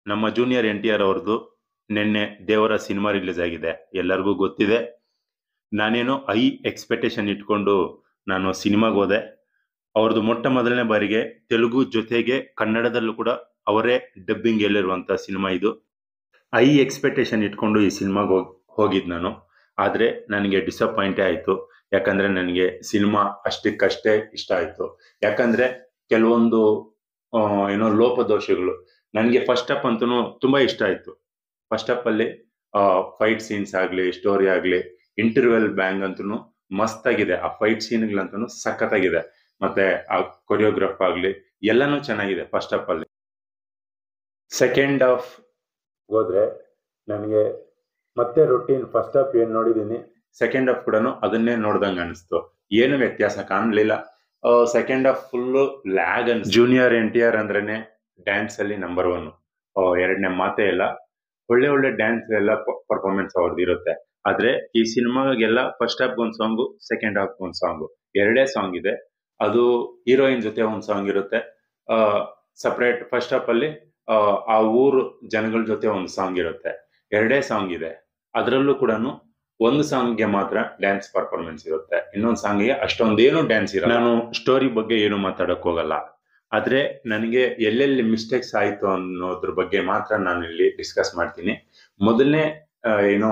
ನಮ್ಮ junior NTR ಅವ್ರದ್ದು ನಿನ್ನೆ ದೇವರ ಸಿನಿಮಾ ರಿಲೀಸ್ ಆಗಿದೆ. ಎಲ್ಲರಿಗೂ ಗೊತ್ತಿದೆ. ನಾನೇನೋ ಹೈ ಎಕ್ಸ್ಪೆಕ್ಟೇಷನ್ ಇಟ್ಕೊಂಡು ನಾನು ಸಿನಿಮಾಗೆ ಹೋದೆ. ಅವ್ರದ್ದು ಮೊಟ್ಟ ಮೊದಲನೇ ಬಾರಿಗೆ ತೆಲುಗು ಜೊತೆಗೆ ಕನ್ನಡದಲ್ಲೂ ಕೂಡ ಅವರೇ ಡಬ್ಬಿಂಗ್ ಹೇಳಿರುವಂತ ಸಿನಿಮಾ ಇದು. ಹೈ ಎಕ್ಸ್ಪೆಕ್ಟೇಷನ್ ಇಟ್ಕೊಂಡು ಈ ಸಿನಿಮಾಗೆ ಹೋಗಿದ್ ನಾನು. ಆದ್ರೆ ನನಗೆ ಡಿಸಪಾಯಿಂಟೇ ಆಯ್ತು. ಯಾಕಂದ್ರೆ ನನಗೆ ಸಿನಿಮಾ ಅಷ್ಟಕ್ಕಷ್ಟೇ ಇಷ್ಟ ಆಯ್ತು. ಯಾಕಂದ್ರೆ ಕೆಲವೊಂದು ಏನೋ ಲೋಪದೋಷಗಳು ನನಗೆ ಫಸ್ಟ್ ಅಪ್ ಅಂತೂ ತುಂಬಾ ಇಷ್ಟ ಆಯ್ತು. ಫಸ್ಟ್ ಅಪ್ ಅಲ್ಲಿ ಫೈಟ್ ಸೀನ್ಸ್ ಆಗ್ಲಿ, ಸ್ಟೋರಿ ಆಗ್ಲಿ, ಇಂಟರ್ವೆಲ್ ಬ್ಯಾಂಗ್ ಅಂತೂ ಮಸ್ತ್ ಆಗಿದೆ. ಆ ಫೈಟ್ ಸೀನ್ಗಳಂತೂ ಸಖತ್ತಾಗಿದೆ. ಮತ್ತೆ ಆ ಕೊರಿಯೋಗ್ರಾಫ್ ಆಗ್ಲಿ ಎಲ್ಲಾನು ಚೆನ್ನಾಗಿದೆ ಫಸ್ಟ್ ಅಪ್ ಅಲ್ಲಿ. ಸೆಕೆಂಡ್ ಹಾಫ್ ಹೋದ್ರೆ ನನಗೆ ಮತ್ತೆ ರೊಟೀನ್ ಫಸ್ಟ್ ಹಾಫ್ ಏನ್ ನೋಡಿದೀನಿ ಸೆಕೆಂಡ್ ಹಾಫ್ ಕೂಡ ಅದನ್ನೇ ನೋಡ್ದಂಗ ಅನಿಸ್ತು. ಏನು ವ್ಯತ್ಯಾಸ ಕಾಣ್ಲಿಲ್ಲ. ಸೆಕೆಂಡ್ ಹಾಫ್ ಫುಲ್ ಲ್ಯಾಗ್ ಅನ್. ಜೂನಿಯರ್ NTR ಅಂದ್ರೇನೆ ಡ್ಯಾನ್ಸ್ ಅಲ್ಲಿ ನಂಬರ್ 1. ಎರಡನೇ ಮಾತೇ ಇಲ್ಲ. ಒಳ್ಳೆ ಒಳ್ಳೆ ಡ್ಯಾನ್ಸ್ ಎಲ್ಲ ಪರ್ಫಾರ್ಮೆನ್ಸ್ ಅವ್ರದ್ದು ಇರುತ್ತೆ. ಆದ್ರೆ ಈ ಸಿನಿಮಾಗೆಲ್ಲ ಫಸ್ಟ್ ಹಾಫ್ ಒಂದ್ ಸಾಂಗು, ಸೆಕೆಂಡ್ ಹಾಫ್ ಒಂದ್ ಸಾಂಗು, ಎರಡೇ ಸಾಂಗ್ ಇದೆ. ಅದು ಹೀರೋಯಿನ್ ಜೊತೆ ಒಂದ್ ಸಾಂಗ್ ಇರುತ್ತೆ. ಸಪರೇಟ್ ಫಸ್ಟ್ ಹಾಫ್ ಅಲ್ಲಿ ಆ ಊರು ಜನಗಳ ಜೊತೆ ಒಂದು ಸಾಂಗ್ ಇರುತ್ತೆ. ಎರಡೇ ಸಾಂಗ್ ಇದೆ. ಅದರಲ್ಲೂ ಕೂಡ ಒಂದು ಸಾಂಗ್ಗೆ ಮಾತ್ರ ಡ್ಯಾನ್ಸ್ ಪರ್ಫಾರ್ಮೆನ್ಸ್ ಇರುತ್ತೆ. ಇನ್ನೊಂದು ಸಾಂಗ್ಗೆ ಅಷ್ಟೊಂದೇನು ಡ್ಯಾನ್ಸ್ ಇರಲ್ಲ. ನಾನು ಸ್ಟೋರಿ ಬಗ್ಗೆ ಏನು ಮಾತಾಡಕ್ ಹೋಗಲ್ಲ. ಆದ್ರೆ ನನಗೆ ಎಲ್ಲೆಲ್ಲಿ ಮಿಸ್ಟೇಕ್ಸ್ ಆಯ್ತು ಅನ್ನೋದ್ರ ಬಗ್ಗೆ ಮಾತ್ರ ನಾನು ಇಲ್ಲಿ ಡಿಸ್ಕಸ್ ಮಾಡ್ತೀನಿ. ಮೊದಲನೇ ಏನು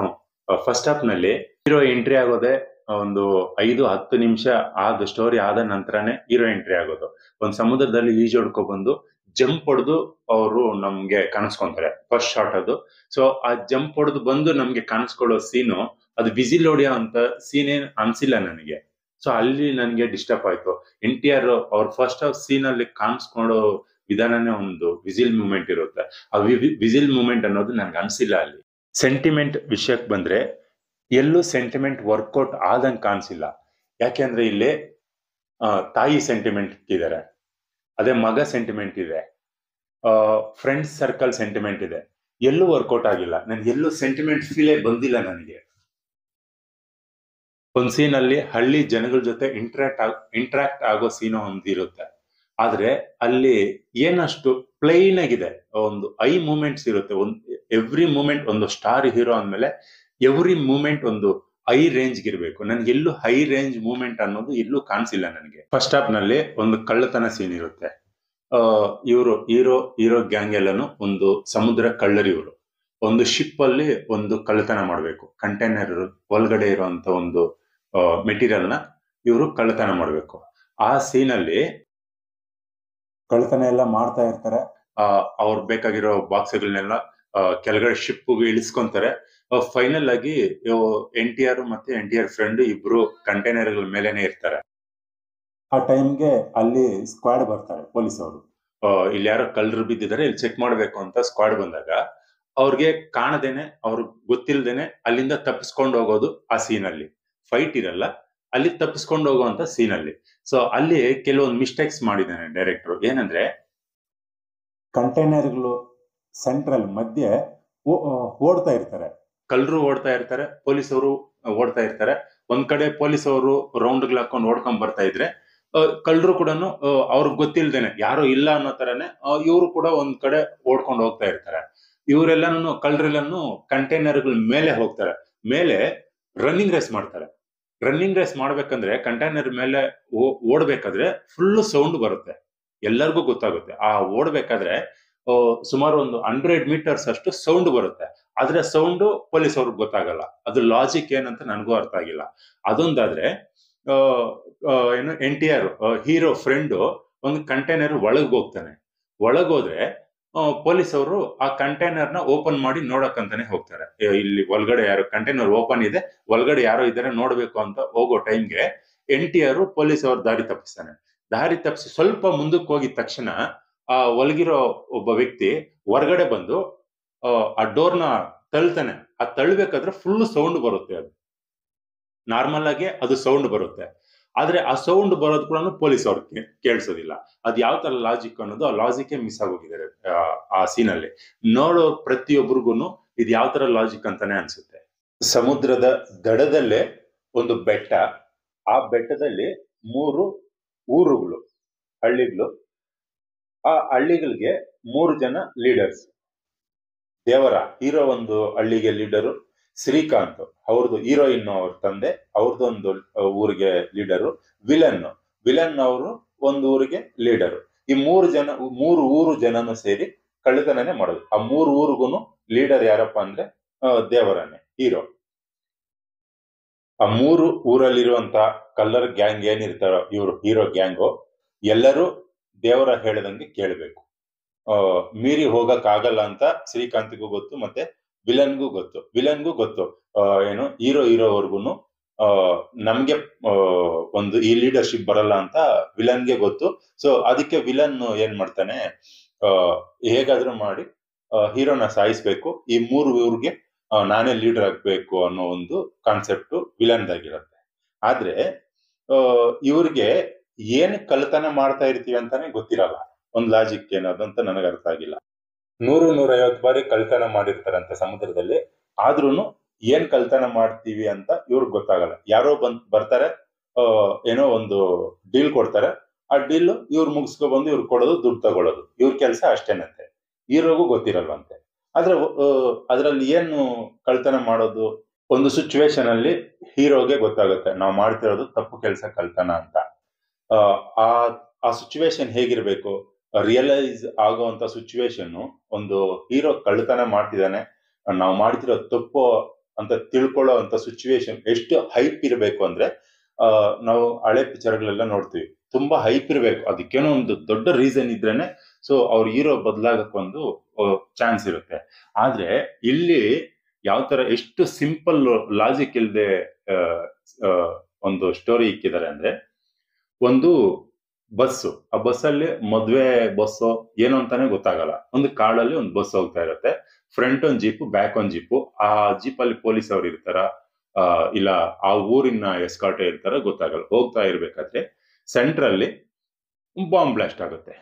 ಫಸ್ಟ್ ಹಾಫ್ ನಲ್ಲಿ ಹೀರೋ ಎಂಟ್ರಿ ಆಗೋದೆ ಒಂದು 5-10 ನಿಮಿಷ ಆದ ಸ್ಟೋರಿ ಆದ ನಂತರನೇ ಹೀರೋ ಎಂಟ್ರಿ ಆಗೋದು. ಒಂದ್ ಸಮುದ್ರದಲ್ಲಿ ಈಜೊಡ್ಕೊ ಬಂದು ಜಂಪ್ ಹೊಡೆದು ಅವರು ನಮ್ಗೆ ಕಾಣಿಸ್ಕೊಂತಾರೆ ಫಸ್ಟ್ ಶಾಟ್ ಅದು. ಸೊ ಆ ಜಂಪ್ ಹೊಡೆದು ಬಂದು ನಮ್ಗೆ ಕಾಣಿಸ್ಕೊಳ್ಳೋ ಸೀನು ಅದು ವಿಸಿಲ್ ಹೊಡೆಯೋ ಅಂತ ಸೀನ್ ಏನ್ ಅನ್ಸಿಲ್ಲ ನನಗೆ. ಸೊ ಅಲ್ಲಿ ನನ್ಗೆ ಡಿಸ್ಟರ್ಬ್ ಆಯ್ತು. NTR ಅವ್ರ ಫಸ್ಟ್ ಹಾಫ್ ಸೀನ್ ಅಲ್ಲಿ ಕಾಣಿಸ್ಕೊಳ್ಳೋ ವಿಧಾನನೇ ಒಂದು ವಿಸಿಲ್ ಮೂಮೆಂಟ್ ಇರುತ್ತೆ. ಆ ವಿಸಿಲ್ ಮೂಮೆಂಟ್ ಅನ್ನೋದು ನನ್ಗೆ ಅನ್ಸಿಲ್ಲ ಅಲ್ಲಿ. ಸೆಂಟಿಮೆಂಟ್ ವಿಷಯಕ್ಕೆ ಬಂದ್ರೆ ಎಲ್ಲೂ ಸೆಂಟಿಮೆಂಟ್ ವರ್ಕೌಟ್ ಆದಂಗೆ ಕಾಣಿಸಿಲ್ಲ. ಯಾಕೆಂದ್ರೆ ಇಲ್ಲಿ ತಾಯಿ ಸೆಂಟಿಮೆಂಟ್ ಇದ್ದಾರೆ, ಅದೇ ಮಗ ಸೆಂಟಿಮೆಂಟ್ ಇದೆ, ಫ್ರೆಂಡ್ಸ್ ಸರ್ಕಲ್ ಸೆಂಟಿಮೆಂಟ್ ಇದೆ. ಎಲ್ಲೂ ವರ್ಕೌಟ್ ಆಗಿಲ್ಲ. ನನ್ಗೆ ಎಲ್ಲೂ ಸೆಂಟಿಮೆಂಟ್ ಫೀಲೇ ಬಂದಿಲ್ಲ ನನಗೆ. ಒಂದ್ ಸೀನ್ ಅಲ್ಲಿ ಹಳ್ಳಿ ಜನಗಳ ಜೊತೆ ಇಂಟ್ರಾಕ್ಟ್ ಆಗೋ ಸೀನ್ ಒಂದಿರುತ್ತೆ. ಆದ್ರೆ ಅಲ್ಲಿ ಏನಷ್ಟು ಪ್ಲೈನ್ ಆಗಿದೆ. ಒಂದು ಐ ಮೂಮೆಂಟ್ಸ್ ಇರುತ್ತೆ. ಎವ್ರಿ ಮೂಮೆಂಟ್ ಒಂದು ಸ್ಟಾರ್ ಹೀರೋ ಅಂದ್ಮೇಲೆ ಎವ್ರಿ ಮೂಮೆಂಟ್ ಒಂದು ಹೈ ರೇಂಜ್ ಇರಬೇಕು. ನನ್ಗೆ ಎಲ್ಲೂ ಹೈ ರೇಂಜ್ ಮೂಮೆಂಟ್ ಅನ್ನೋದು ಎಲ್ಲೂ ಕಾಣಿಸಿಲ್ಲ ನನಗೆ. ಫಸ್ಟ್ ಹಾಫ್ ನಲ್ಲಿ ಒಂದು ಕಳ್ಳತನ ಸೀನ್ ಇರುತ್ತೆ. ಇವರು ಹೀರೋ ಗ್ಯಾಂಗ್ ಎಲ್ಲಾನು ಒಂದು ಸಮುದ್ರ ಕಳ್ಳರು. ಇವರು ಒಂದು ಶಿಪ್ ಅಲ್ಲಿ ಒಂದು ಕಳ್ಳತನ ಮಾಡ್ಬೇಕು. ಕಂಟೈನರ್ ಒಳಗಡೆ ಇರುವಂತ ಒಂದು ಮೆಟೀರಿಯಲ್ ನ ಇವರು ಕಳ್ಳತನ ಮಾಡ್ಬೇಕು. ಆ ಸೀನ್ ಅಲ್ಲಿ ಕಳ್ಳತನ ಎಲ್ಲ ಮಾಡ್ತಾ ಇರ್ತಾರೆ. ಅವ್ರು ಬೇಕಾಗಿರೋ ಬಾಕ್ಸ್ಗಳನ್ನೆಲ್ಲ ಕೆಳಗಡೆ ಶಿಪ್ ಇಳಿಸ್ಕೊಂತಾರೆ. ಫೈನಲ್ ಆಗಿ NTR ಮತ್ತೆ NTR ಫ್ರೆಂಡ್ ಇಬ್ರು ಕಂಟೈನರ್ ಮೇಲೆನೆ ಇರ್ತಾರೆ. ಆ ಟೈಮ್ಗೆ ಅಲ್ಲಿ ಸ್ಕ್ವಾಡ್ ಬರ್ತಾರೆ ಪೊಲೀಸ್ ಅವರು. ಇಲ್ಲಿ ಯಾರೋ ಕಳ್ಳರು ಬಿದ್ದಿದ್ದಾರೆ, ಇಲ್ಲಿ ಚೆಕ್ ಮಾಡ್ಬೇಕು ಅಂತ ಸ್ಕ್ವಾಡ್ ಬಂದಾಗ ಅವ್ರಿಗೆ ಕಾಣದೇನೆ, ಅವ್ರಿಗೆ ಗೊತ್ತಿಲ್ದೇನೆ ಅಲ್ಲಿಂದ ತಪ್ಪಿಸ್ಕೊಂಡು ಹೋಗೋದು ಆ ಸೀನ್ ಅಲ್ಲಿ. ಫೈಟ್ ಇರಲ್ಲ, ಅಲ್ಲಿ ತಪ್ಪಿಸ್ಕೊಂಡು ಹೋಗುವಂತ ಸೀನ್ ಅಲ್ಲಿ. ಸೊ ಅಲ್ಲಿ ಕೆಲವೊಂದು ಮಿಸ್ಟೇಕ್ಸ್ ಮಾಡಿದ್ದಾನೆ ಡೈರೆಕ್ಟರ್. ಏನಂದ್ರೆ ಕಂಟೈನರ್ಗಳು ಸೆಂಟ್ರಲ್ ಮಧ್ಯೆ ಓಡ್ತಾ ಇರ್ತಾರೆ, ಕಳ್ಳರು ಓಡ್ತಾ ಇರ್ತಾರೆ, ಪೊಲೀಸ್ ಅವರು ಓಡ್ತಾ ಇರ್ತಾರೆ. ಒಂದ್ ಕಡೆ ಪೊಲೀಸ್ ಅವರು ರೌಂಡ್ಗಳು ಹಾಕೊಂಡು ಓಡ್ಕೊಂಡ್ ಬರ್ತಾ ಇದ್ರೆ ಕಳ್ಳರು ಕೂಡ ಅವ್ರಿಗೆ ಗೊತ್ತಿಲ್ದೇನೆ, ಯಾರು ಇಲ್ಲ ಅನ್ನೋ ತರನೇ ಇವರು ಕೂಡ ಒಂದ್ ಕಡೆ ಓಡ್ಕೊಂಡು ಹೋಗ್ತಾ ಇರ್ತಾರೆ. ಇವರೆಲ್ಲಾನು ಕಳ್ಳರೆಲ್ಲಾನು ಕಂಟೈನರ್ಗಳ ಮೇಲೆ ಹೋಗ್ತಾರೆ. ಮೇಲೆ ರನ್ನಿಂಗ್ ರೇಸ್ ಮಾಡ್ತಾರೆ. ರನ್ನಿಂಗ್ ರೇಸ್ ಮಾಡ್ಬೇಕಂದ್ರೆ ಕಂಟೈನರ್ ಮೇಲೆ ಓಡ್ಬೇಕಾದ್ರೆ ಫುಲ್ ಸೌಂಡ್ ಬರುತ್ತೆ. ಎಲ್ಲರಿಗೂ ಗೊತ್ತಾಗುತ್ತೆ. ಆ ಓಡ್ಬೇಕಾದ್ರೆ ಸುಮಾರು ಒಂದು 100 ಮೀಟರ್ಸ್ ಅಷ್ಟು ಸೌಂಡ್ ಬರುತ್ತೆ. ಆದ್ರೆ ಸೌಂಡ್ ಪೊಲೀಸ್ ಅವ್ರಿಗೆ ಗೊತ್ತಾಗಲ್ಲ. ಅದು ಲಾಜಿಕ್ ಏನಂತ ನನಗೂ ಅರ್ಥ ಆಗಿಲ್ಲ. ಅದೊಂದಾದ್ರೆ ಏನು NTR ಹೀರೋ ಫ್ರೆಂಡ್ ಒಂದು ಕಂಟೈನರ್ ಒಳಗ್ ಹೋಗ್ತಾನೆ. ಒಳಗೋದ್ರೆ ಪೊಲೀಸ್ ಅವರು ಆ ಕಂಟೈನರ್ ನ ಓಪನ್ ಮಾಡಿ ನೋಡಕ್ಕಂತಾನೆ ಹೋಗ್ತಾರೆ. ಇಲ್ಲಿ ಒಳಗಡೆ ಯಾರೋ ಕಂಟೈನರ್ ಓಪನ್ ಇದೆ, ಒಳಗಡೆ ಯಾರೋ ಇದ್ದಾರೆ ನೋಡ್ಬೇಕು ಅಂತ ಹೋಗೋ ಟೈಮ್ಗೆ NTR ಪೊಲೀಸ್ ಅವ್ರ ದಾರಿ ತಪ್ಪಿಸ್ತಾನೆ. ದಾರಿ ತಪ್ಪಿಸಿ ಸ್ವಲ್ಪ ಮುಂದಕ್ಕೆ ಹೋಗಿದ ತಕ್ಷಣ ಆ ಒಳಗಿರೋ ಒಬ್ಬ ವ್ಯಕ್ತಿ ಹೊರಗಡೆ ಬಂದು ಆ ಡೋರ್ನ ತಳ್ತಾನೆ. ಆ ತಳ್ಬೇಕಾದ್ರೆ ಫುಲ್ ಸೌಂಡ್ ಬರುತ್ತೆ. ಅದು ನಾರ್ಮಲ್ ಆಗಿ ಅದು ಸೌಂಡ್ ಬರುತ್ತೆ. ಆದ್ರೆ ಆ ಸೌಂಡ್ ಬರೋದು ಕೂಡ ಪೊಲೀಸ್ ಅವ್ರಿಗೆ ಕೇಳಿಸೋದಿಲ್ಲ. ಅದ್ ಯಾವ ತರ ಲಾಜಿಕ್ ಅನ್ನೋದು ಆ ಲಾಜಿಕ್ ಮಿಸ್ ಆಗೋಗಿದ್ದಾರೆ ಆ ಸೀನ್ ಅಲ್ಲಿ. ನೋಡೋ ಪ್ರತಿಯೊಬ್ಬರಿಗೂ ಇದು ಯಾವ ತರ ಲಾಜಿಕ್ ಅಂತಾನೆ ಅನ್ಸುತ್ತೆ. ಸಮುದ್ರದ ದಡದಲ್ಲೇ ಒಂದು ಬೆಟ್ಟ. ಆ ಬೆಟ್ಟದಲ್ಲಿ 3 ಊರುಗಳು, ಹಳ್ಳಿಗಳು. ಆ ಹಳ್ಳಿಗಳಿಗೆ 3 ಜನ ಲೀಡರ್ಸ್. ದೇವರ ಹೀರೋ ಒಂದು ಹಳ್ಳಿಗೆ ಲೀಡರು, ಶ್ರೀಕಾಂತ್ ಅವ್ರದ್ದು ಹೀರೋಯಿನ್ ಅವ್ರ ತಂದೆ ಅವ್ರದ್ದೊಂದು ಊರಿಗೆ ಲೀಡರು, ವಿಲನ್ ಅವರು ಒಂದು ಊರಿಗೆ ಲೀಡರು. ಈ ಮೂರು ಊರು ಜನನು ಸೇರಿ ಕಳ್ಳತನನೇ ಮಾಡೋದು. ಆ ಮೂರು ಊರಿಗೂ ಲೀಡರ್ ಯಾರಪ್ಪ ಅಂದ್ರೆ ದೇವರನ್ನೇ ಹೀರೋ. ಆ ಮೂರು ಊರಲ್ಲಿರುವಂತ ಕಲ್ಲರ್ ಗ್ಯಾಂಗ್ ಏನಿರ್ತಾರೋ ಇವರು ಹೀರೋ ಗ್ಯಾಂಗು ಎಲ್ಲರೂ ದೇವರ ಹೇಳದಂಗೆ ಕೇಳಬೇಕು. ಮೀರಿ ಹೋಗಕ್ ಆಗಲ್ಲ ಅಂತ ಶ್ರೀಕಾಂತ್ಗೂ ಗೊತ್ತು, ಮತ್ತೆ ವಿಲನ್ಗೂ ಗೊತ್ತು. ಏನು ಹೀರೋವರ್ಗುನು ನಮ್ಗೆ ಒಂದು ಈ ಲೀಡರ್ಶಿಪ್ ಬರಲ್ಲ ಅಂತ ವಿಲನ್ಗೆ ಗೊತ್ತು. ಸೊ ಅದಕ್ಕೆ ವಿಲನ್ ಏನ್ ಮಾಡ್ತಾನೆ, ಹೇಗಾದ್ರೂ ಮಾಡಿ ಹೀರೋನ ಸಾಯಿಸ್ಬೇಕು, ಈ ಮೂರು ಊರಿಗೆ ನಾನೇ ಲೀಡರ್ ಆಗ್ಬೇಕು ಅನ್ನೋ ಒಂದು ಕಾನ್ಸೆಪ್ಟ್ ವಿಲನ್ದಾಗಿರುತ್ತೆ. ಆದ್ರೆ ಇವ್ರಿಗೆ ಏನ್ ಕಳ್ತನ ಮಾಡ್ತಾ ಇರ್ತೀವಿ ಅಂತಾನೆ ಗೊತ್ತಿರಲ್ಲ. ಒಂದ್ ಲಾಜಿಕ್ ಏನದಂತ ನನಗೆ ಅರ್ಥ ಆಗಿಲ್ಲ. 100-150 ಬಾರಿ ಕಳ್ತನ ಮಾಡಿರ್ತಾರಂತೆ ಸಮುದ್ರದಲ್ಲಿ, ಆದ್ರೂನು ಏನ್ ಕಳ್ತನ ಮಾಡ್ತೀವಿ ಅಂತ ಇವ್ರಿಗೆ ಗೊತ್ತಾಗಲ್ಲ. ಯಾರೋ ಬರ್ತಾರೆ, ಏನೋ ಒಂದು ಡೀಲ್ ಕೊಡ್ತಾರೆ, ಆ ಡೀಲ್ ಇವ್ರು ಮುಗಿಸ್ಕೊ ಬಂದು ಇವ್ರು ಕೊಡೋದು, ದುಡ್ಡು ತಗೊಳ್ಳೋದು, ಇವ್ರ ಕೆಲಸ ಅಷ್ಟೇನಂತೆ. ಹೀರೋಗೂ ಗೊತ್ತಿರಲ್ವಂತೆ. ಆದ್ರೆ ಅದ್ರಲ್ಲಿ ಏನು ಕಳ್ತನ ಮಾಡೋದು, ಒಂದು ಸಿಚುವೇಶನ್ ಅಲ್ಲಿ ಹೀರೋಗೆ ಗೊತ್ತಾಗುತ್ತೆ ನಾವು ಮಾಡ್ತಿರೋದು ತಪ್ಪು ಕೆಲಸ, ಕಳ್ತನ ಅಂತ. ಆ ಸಿಚುವೇಶನ್ ಹೇಗಿರ್ಬೇಕು, ರಿಯಲೈಸ್ ಆಗುವಂತ ಸಿಚುವೇಶನ್, ಒಂದು ಹೀರೋ ಕಳ್ತನ ಮಾಡ್ತಿದ್ದಾನೆ, ನಾವು ಮಾಡ್ತಿರೋ ತಪ್ಪು ಅಂತ ತಿಳ್ಕೊಳ್ಳೋ ಅಂತ ಸಿಚುವೇಶನ್ ಎಷ್ಟು ಹೈಪ್ ಇರಬೇಕು ಅಂದ್ರೆ, ನಾವು ಹಳೆ ಪಿಕ್ಚರ್ಗಳೆಲ್ಲ ನೋಡ್ತೀವಿ, ತುಂಬಾ ಹೈಪ್ ಇರಬೇಕು. ಅದಕ್ಕೇನೋ ಒಂದು ದೊಡ್ಡ ರೀಸನ್ ಇದ್ರೇನೆ ಸೊ ಅವ್ರ ಹೀರೋ ಬದಲಾಗಕ್ಕೆ ಒಂದು ಚಾನ್ಸ್ ಇರುತ್ತೆ. ಆದ್ರೆ ಇಲ್ಲಿ ಯಾವ ತರ ಎಷ್ಟು ಸಿಂಪಲ್ ಲಾಜಿಕ್ ಇಲ್ಲದೆ ಒಂದು ಸ್ಟೋರಿ ಇಕ್ಕಿದ್ದಾರೆ ಅಂದ್ರೆ, ಒಂದು ಬಸ್ಸು, ಆ ಬಸ್ಸಲ್ಲಿ ಮದ್ವೆ ಬಸ್ಸು ಏನು ಅಂತಾನೆ ಗೊತ್ತಾಗಲ್ಲ. ಒಂದು ಕಾಡಲ್ಲಿ ಒಂದು ಬಸ್ ಹೋಗ್ತಾ ಇರುತ್ತೆ, ಫ್ರಂಟ್ ಒಂದ್ ಜೀಪು, ಬ್ಯಾಕ್ ಒಂದ್ ಜೀಪು. ಆ ಜೀಪಲ್ಲಿ ಪೊಲೀಸ್ ಅವ್ರು ಇರ್ತಾರ, ಇಲ್ಲ ಆ ಊರಿನ ಎಸ್ಕಾರ್ಟ್ ಇರ್ತಾರ, ಗೊತ್ತಾಗಲ್ಲ. ಹೋಗ್ತಾ ಇರ್ಬೇಕಾದ್ರೆ ಸೆಂಟ್ರಲ್ಲಿ ಬಾಂಬ್ ಬ್ಲಾಸ್ಟ್ ಆಗುತ್ತೆ.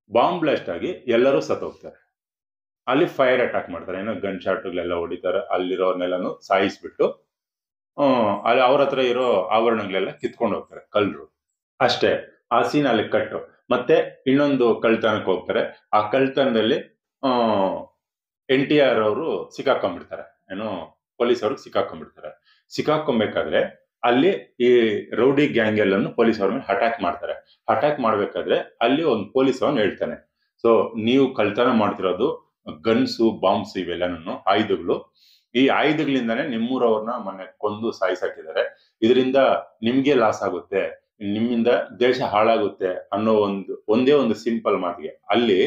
ಬಾಂಬ್ ಬ್ಲಾಸ್ಟ್ ಆಗಿ ಎಲ್ಲರೂ ಸತ್ತೋಗ್ತಾರೆ. ಅಲ್ಲಿ ಫೈರ್ ಅಟ್ಯಾಕ್ ಮಾಡ್ತಾರೆ, ಏನೋ ಗನ್ ಶಾಟ್ಗಳೆಲ್ಲ ಹೊಡಿತಾರೆ, ಅಲ್ಲಿರೋರ್ನೆಲ್ಲಾನು ಸಾಯಿಸ್ಬಿಟ್ಟು ಅಲ್ಲಿ ಅವ್ರ ಹತ್ರ ಇರೋ ಆಭರಣಗಳೆಲ್ಲ ಕಿತ್ಕೊಂಡು ಹೋಗ್ತಾರೆ ಕಳ್ಳರು. ಅಷ್ಟೇ, ಆ ಸೀನ್ ಅಲ್ಲಿ ಕಟ್ಟು. ಮತ್ತೆ ಇನ್ನೊಂದು ಕಳ್ತನಕ್ಕೆ ಹೋಗ್ತಾರೆ. ಆ ಕಳ್ತನದಲ್ಲಿ NTR ಅವರು ಸಿಕ್ಕಾಕೊಂಡ್ಬಿಡ್ತಾರೆ, ಏನೋ ಪೊಲೀಸ್ ಅವ್ರಿಗೆ ಸಿಕ್ಕಾಕೊಂಡ್ಬಿಡ್ತಾರೆ. ಸಿಕ್ಕಾಕೊಂಡ್ಬೇಕಾದ್ರೆ ಅಲ್ಲಿ ಈ ರೌಡಿ ಗ್ಯಾಂಗ್ ಎಲ್ಲನ್ನು ಪೊಲೀಸ್ ಅವ್ರ ಮೇಲೆ ಅಟ್ಯಾಕ್ ಮಾಡ್ತಾರೆ. ಅಟ್ಯಾಕ್ ಮಾಡ್ಬೇಕಾದ್ರೆ ಅಲ್ಲಿ ಒಂದು ಪೊಲೀಸ್ ಅವನು ಹೇಳ್ತಾನೆ, ಸೊ ನೀವು ಕಳ್ತನ ಮಾಡ್ತಿರೋದು ಗನ್ಸು, ಬಾಂಬ್ಸ್, ಇವೆಲ್ಲನೂ ಆಯುಧಗಳು. ಈ ಆಯುಧಗಳಿಂದಾನೇ ನಿಮ್ಮೂರವ್ರನ್ನ ಮೊನ್ನೆ ಕೊಂದು ಸಾಯಿಸಾಕಿದ್ದಾರೆ. ಇದರಿಂದ ನಿಮ್ಗೆ ಲಾಸ್ ಆಗುತ್ತೆ, ನಿಮ್ಮಿಂದ ದೇಶ ಹಾಳಾಗುತ್ತೆ ಅನ್ನೋ ಒಂದೇ ಒಂದು ಸಿಂಪಲ್ ಮಾತಿಗೆ ಅಲ್ಲಿ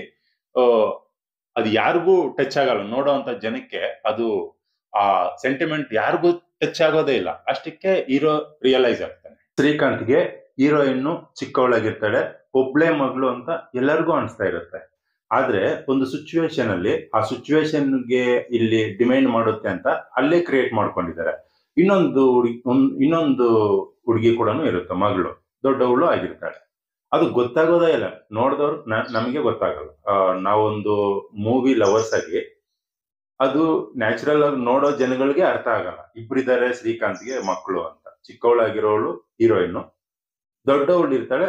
ಅದು ಯಾರಿಗೂ ಟಚ್ ಆಗಲ್ಲ. ನೋಡೋಂತ ಜನಕ್ಕೆ ಅದು ಆ ಸೆಂಟಿಮೆಂಟ್ ಯಾರಿಗೂ ಟಚ್ ಆಗೋದೇ ಇಲ್ಲ. ಅಷ್ಟಕ್ಕೆ ಹೀರೋ ರಿಯಲೈಸ್ ಆಗ್ತಾನೆ. ಶ್ರೀಕಾಂತ್ಗೆ ಹೀರೋಯಿನ್ನು ಚಿಕ್ಕವಳಾಗಿರ್ತಾಳೆ, ಒಬ್ಳೆ ಮಗಳು ಅಂತ ಎಲ್ಲರಿಗೂ ಅನಿಸ್ತಾ ಇರುತ್ತೆ. ಆದ್ರೆ ಒಂದು ಸಿಚುವೇಶನ್ ಅಲ್ಲಿ ಆ ಸಿಚುವೇಶನ್ಗೆ ಇಲ್ಲಿ ಡಿಮ್ಯಾಂಡ್ ಮಾಡುತ್ತೆ ಅಂತ ಅಲ್ಲೇ ಕ್ರಿಯೇಟ್ ಮಾಡ್ಕೊಂಡಿದ್ದಾರೆ. ಇನ್ನೊಂದು ಹುಡುಗಿ ಕೂಡ ಇರುತ್ತೆ, ಮಗಳು, ದೊಡ್ಡವಳು ಆಗಿರ್ತಾಳೆ. ಅದು ಗೊತ್ತಾಗೋದೇ ಇಲ್ಲ, ನೋಡಿದವ್ರು ನಮಗೆ ಗೊತ್ತಾಗಲ್ಲ. ನಾವೊಂದು ಮೂವಿ ಲವರ್ಸ್ ಆಗಿ ಅದು ನ್ಯಾಚುರಲ್ ಆಗಿ ನೋಡೋ ಜನಗಳಿಗೆ ಅರ್ಥ ಆಗಲ್ಲ. ಇಬ್ಬರಿದ್ದಾರೆ ಶ್ರೀಕಾಂತ್ಗೆ ಮಕ್ಕಳು ಅಂತ, ಚಿಕ್ಕವಳಾಗಿರೋಳು ಹೀರೋಯಿನ್, ದೊಡ್ಡವಳು ಇರ್ತಾಳೆ,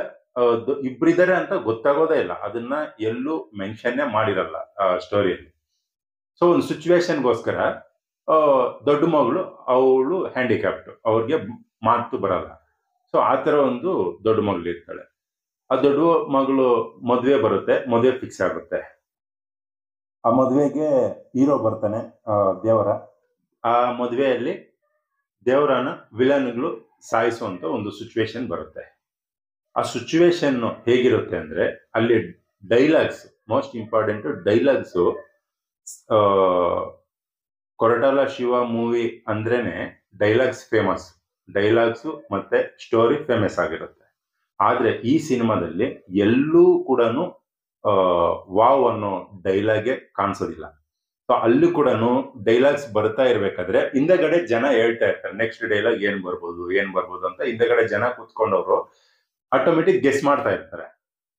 ಇಬ್ಬರಿದ್ದಾರೆ ಅಂತ ಗೊತ್ತಾಗೋದೇ ಇಲ್ಲ. ಅದನ್ನ ಎಲ್ಲೂ ಮೆನ್ಷನ್ನೇ ಮಾಡಿರಲ್ಲ ಸ್ಟೋರಿಯಲ್ಲಿ. ಸೊ ಒಂದು ಸಿಚುವೇಶನ್ಗೋಸ್ಕರ ದೊಡ್ಡ ಮಗಳು, ಅವಳು ಹ್ಯಾಂಡಿಕ್ಯಾಪ್ಟ್, ಅವ್ರಿಗೆ ಮಾತು ಬರಲ್ಲ. ಸೊ ಆತರ ಒಂದು ದೊಡ್ಡ ಮಗಳು ಇರ್ತಾಳೆ. ಆ ದೊಡ್ಡ ಮಗಳು ಮದ್ವೆ ಬರುತ್ತೆ, ಮದ್ವೆ ಫಿಕ್ಸ್ ಆಗುತ್ತೆ. ಆ ಮದ್ವೆಗೆ ಹೀರೋ ಬರ್ತಾನೆ, ದೇವರ. ಆ ಮದ್ವೆಯಲ್ಲಿ ದೇವರನ್ನ ವಿಲನ್ಗಳು ಸಾಯಿಸುವಂತ ಒಂದು ಸಿಚುವೇಶನ್ ಬರುತ್ತೆ. ಆ ಸಿಚುವೇಶನ್ ಹೇಗಿರುತ್ತೆ ಅಂದ್ರೆ, ಅಲ್ಲಿ dialogues, most important dialogues. Koratala Siva movie ಅಂದ್ರೇನೆ ಡೈಲಾಗ್ಸ್ ಫೇಮಸ್, ಡೈಲಾಗ್ಸ್ ಮತ್ತೆ ಸ್ಟೋರಿ ಫೇಮಸ್ ಆಗಿರುತ್ತೆ. ಆದ್ರೆ ಈ ಸಿನಿಮಾದಲ್ಲಿ ಎಲ್ಲೂ ಕೂಡ ವಾವ್ ಅನ್ನೋ ಡೈಲಾಗೆ ಕಾಣಿಸೋದಿಲ್ಲ. ಸೊ ಅಲ್ಲಿ ಕೂಡ ಡೈಲಾಗ್ಸ್ ಬರ್ತಾ ಇರ್ಬೇಕಾದ್ರೆ ಹಿಂದಗಡೆ ಜನ ಹೇಳ್ತಾ ಇರ್ತಾರೆ ನೆಕ್ಸ್ಟ್ ಡೈಲಾಗ್ ಏನ್ ಬರ್ಬೋದು ಅಂತ. ಹಿಂದಗಡೆ ಜನ ಕೂತ್ಕೊಂಡವ್ರು ಆಟೋಮೆಟಿಕ್ ಗೆಸ್ ಮಾಡ್ತಾ ಇರ್ತಾರೆ,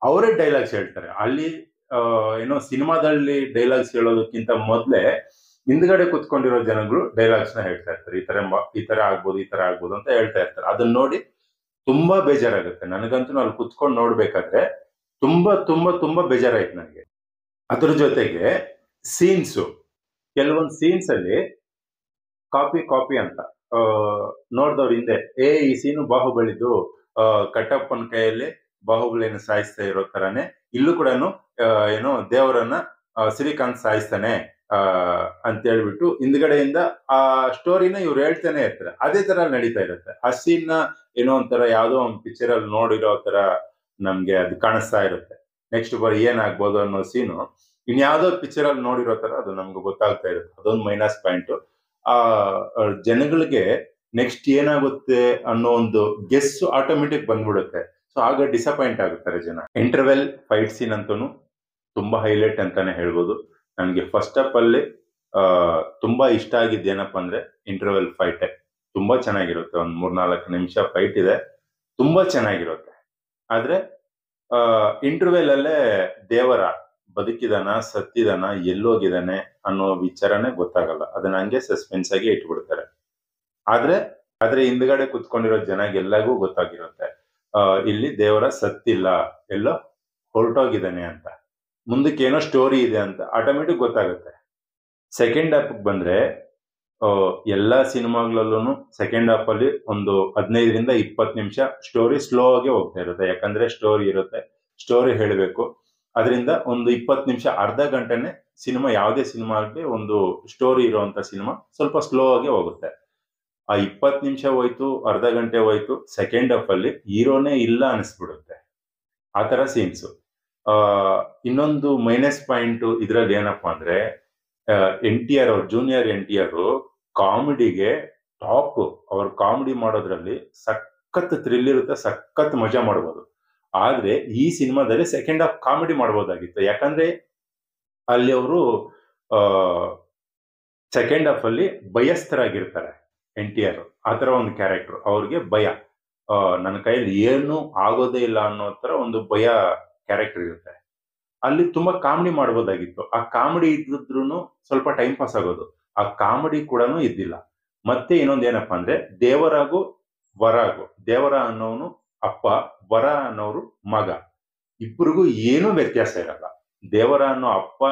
ಅವರೇ ಡೈಲಾಗ್ಸ್ ಹೇಳ್ತಾರೆ. ಅಲ್ಲಿ ಏನೋ ಸಿನಿಮಾದಲ್ಲಿ ಡೈಲಾಗ್ಸ್ ಹೇಳೋದಕ್ಕಿಂತ ಮೊದ್ಲೇ ಹಿಂದ್ಗಡೆ ಕುತ್ಕೊಂಡಿರೋ ಜನಗಳು ಡೈಲಾಗ್ಸ್ ನ ಹೇಳ್ತಾ ಇರ್ತಾರೆ, ಈ ತರ ಆಗ್ಬೋದು ಅಂತ ಹೇಳ್ತಾ ಇರ್ತಾರೆ. ಅದನ್ನ ನೋಡಿ ತುಂಬಾ ಬೇಜಾರಾಗುತ್ತೆ ನನಗಂತೂ. ಅಲ್ಲಿ ಕುತ್ಕೊಂಡು ನೋಡ್ಬೇಕಾದ್ರೆ ತುಂಬಾ ಬೇಜಾರಾಯ್ತು ನನಗೆ. ಅದ್ರ ಜೊತೆಗೆ ಸೀನ್ಸ್, ಕೆಲವೊಂದು ಸೀನ್ಸ್ ಅಲ್ಲಿ ಕಾಪಿ ಕಾಪಿ ಅಂತ ಆ, ನೋಡ್ದವ್ರ ಹಿಂದೆ ಈ ಸೀನು ಬಾಹುಬಲಿದು, ಕಟ್ಟಪ್ಪನ ಕೈಯಲ್ಲಿ ಬಾಹುಬಲಿಯನ್ನು ಸಾಯಿಸ್ತಾ ಇರೋ ತರಾನೇ ಇಲ್ಲೂ ಕೂಡ ಏನೋ ದೇವರನ್ನ ಶ್ರೀಕಾಂತ್ ಸಾಯಿಸ್ತಾನೆ ಆ ಅಂತ ಹೇಳ್ಬಿಟ್ಟು ಹಿಂದ್ಗಡೆಯಿಂದ ಆ ಸ್ಟೋರಿನ ಇವ್ರು ಹೇಳ್ತಾನೆ ಇರ್ತಾರೆ. ಅದೇ ತರ ನಡೀತಾ ಇರುತ್ತೆ. ಆ ಸೀನ್ ನ ಏನೋ ಒಂಥರ ಯಾವ್ದೋ ಒಂದು ಪಿಕ್ಚರ್ ಅಲ್ಲಿ ನೋಡಿರೋ ತರ ನಮ್ಗೆ ಅದು ಕಾಣಿಸ್ತಾ ಇರುತ್ತೆ. ನೆಕ್ಸ್ಟ್ ಬರೀ ಏನಾಗ್ಬೋದು ಅನ್ನೋ ಸೀನು ಇನ್ಯಾವುದೋ ಪಿಕ್ಚರ್ ಅಲ್ಲಿ ನೋಡಿರೋ ತರ ಅದು ನಮ್ಗೆ ಗೊತ್ತಾಗ್ತಾ ಇರುತ್ತೆ. ಅದೊಂದು ಮೈನಸ್ ಪಾಯಿಂಟ್. ಆ ಜನಗಳಿಗೆ ನೆಕ್ಸ್ಟ್ ಏನಾಗುತ್ತೆ ಅನ್ನೋ ಒಂದು ಗೆಸ್ ಆಟೋಮೆಟಿಕ್ ಬಂದ್ಬಿಡುತ್ತೆ. ಸೊ ಆಗ ಡಿಸಪಾಯಿಂಟ್ ಆಗುತ್ತಾರೆ ಜನ. ಇಂಟರ್ವೆಲ್ ಫೈಟ್ ಸೀನ್ ಅಂತೂ ತುಂಬಾ ಹೈಲೈಟ್ ಅಂತಾನೆ ಹೇಳ್ಬೋದು. ನನಗೆ ಫಸ್ಟ್ ಅಪ್ ಅಲ್ಲಿ ತುಂಬಾ ಇಷ್ಟ ಆಗಿದ್ದು ಏನಪ್ಪಾ ಅಂದ್ರೆ ಇಂಟರ್ವೆಲ್ ಫೈಟ್. ತುಂಬಾ ಚೆನ್ನಾಗಿರುತ್ತೆ. ಒಂದ್ 3-4 ನಿಮಿಷ ಫೈಟ್ ಇದೆ, ತುಂಬಾ ಚೆನ್ನಾಗಿರುತ್ತೆ. ಆದ್ರೆ ಇಂಟರ್ವೆಲ್ ಅಲ್ಲೇ ದೇವರ ಬದುಕಿದಾನ ಸತ್ತಿದಾನ ಎಲ್ಲೋಗಿದಾನೆ ಅನ್ನೋ ವಿಚಾರನೇ ಗೊತ್ತಾಗಲ್ಲ. ಅದನ್ನ ಹಂಗೆ ಸಸ್ಪೆನ್ಸ್ ಆಗಿ ಇಟ್ಬಿಡ್ತಾರೆ. ಆದ್ರೆ ಹಿಂದ್ಗಡೆ ಕುತ್ಕೊಂಡಿರೋ ಜನಗೆಲ್ಲಗೂ ಗೊತ್ತಾಗಿರುತ್ತೆ ಇಲ್ಲಿ ದೇವರ ಸತ್ತಿಲ್ಲ, ಎಲ್ಲೋ ಹೊರಟೋಗಿದ್ದಾನೆ ಅಂತ. ಮುಂದಕ್ಕೆ ಏನೋ ಸ್ಟೋರಿ ಇದೆ ಅಂತ ಆಟೋಮೆಟಿಕ್ ಗೊತ್ತಾಗುತ್ತೆ. ಸೆಕೆಂಡ್ ಹಾಫ್ ಬಂದ್ರೆ ಎಲ್ಲಾ ಸಿನಿಮಾಗಳಲ್ಲೂ ಸೆಕೆಂಡ್ ಹಾಫ್ ಅಲ್ಲಿ ಒಂದು 15-20 ನಿಮಿಷ ಸ್ಟೋರಿ ಸ್ಲೋ ಆಗಿ ಹೋಗ್ತಾ ಇರುತ್ತೆ. ಯಾಕಂದ್ರೆ ಸ್ಟೋರಿ ಇರುತ್ತೆ, ಸ್ಟೋರಿ ಹೇಳಬೇಕು. ಅದರಿಂದ ಒಂದು 20 ನಿಮಿಷ, ಅರ್ಧ ಗಂಟೆನೆ ಸಿನಿಮಾ, ಯಾವುದೇ ಸಿನಿಮಾ ಆಗಲಿ ಒಂದು ಸ್ಟೋರಿ ಇರುವಂತ ಸಿನಿಮಾ ಸ್ವಲ್ಪ ಸ್ಲೋ ಆಗಿ ಹೋಗುತ್ತೆ. ಆ 20 ನಿಮಿಷ ಹೋಯ್ತು, ಅರ್ಧ ಗಂಟೆ ಹೋಯ್ತು, ಸೆಕೆಂಡ್ ಹಾಫ್ ಅಲ್ಲಿ ಹೀರೋನೇ ಇಲ್ಲ ಅನಿಸ್ಬಿಡುತ್ತೆ. ಆ ತರ ಸೀನ್ಸ್. ಇನ್ನೊಂದು ಮೈನಸ್ ಪಾಯಿಂಟ್ ಇದ್ರಲ್ಲಿ ಏನಪ್ಪಾ ಅಂದ್ರೆ NTR ಅವ್ರ ಜೂನಿಯರ್ NTR ಕಾಮಿಡಿಗೆ ಟಾಪ್. ಅವ್ರ ಕಾಮಿಡಿ ಮಾಡೋದ್ರಲ್ಲಿ ಸಖತ್ ಥ್ರಿಲ್ ಇರುತ್ತೆ, ಸಖತ್ ಮಜಾ ಮಾಡ್ಬೋದು. ಆದ್ರೆ ಈ ಸಿನಿಮಾದಲ್ಲಿ ಸೆಕೆಂಡ್ ಹಾಫ್ ಕಾಮಿಡಿ ಮಾಡ್ಬೋದಾಗಿತ್ತು. ಯಾಕಂದ್ರೆ ಅಲ್ಲಿ ಅವರು ಸೆಕೆಂಡ್ ಹಾಫ್ ಅಲ್ಲಿ ಭಯಸ್ಥರಾಗಿರ್ತಾರೆ. NTR ಆತರ ಒಂದು ಕ್ಯಾರೆಕ್ಟರ್, ಅವ್ರಿಗೆ ಭಯ, ನನ್ನ ಕೈಯಲ್ಲಿ ಏನು ಆಗೋದೇ ಇಲ್ಲ ಅನ್ನೋ ತರ ಒಂದು ಭಯ ಕ್ಯಾರೆಕ್ಟರ್ ಇರುತ್ತೆ. ಅಲ್ಲಿ ತುಂಬಾ ಕಾಮಿಡಿ ಮಾಡ್ಬೋದಾಗಿತ್ತು. ಆ ಕಾಮಿಡಿ ಇದ್ದಿದ್ರು ಸ್ವಲ್ಪ ಟೈಮ್ ಪಾಸ್ ಆಗೋದು. ಆ ಕಾಮಿಡಿ ಕೂಡ ಇದ್ದಿಲ್ಲ. ಮತ್ತೆ ಇನ್ನೊಂದ್ ಏನಪ್ಪಾ ಅಂದ್ರೆ ದೇವರಾಗು ವರಾಗು, ದೇವರ ಅನ್ನೋನು ಅಪ್ಪ, ವರ ಅನ್ನೋರು ಮಗ, ಇಬ್ಬರಿಗೂ ಏನೂ ವ್ಯತ್ಯಾಸ ಇರಲ್ಲ. ದೇವರ ಅನ್ನೋ ಅಪ್ಪ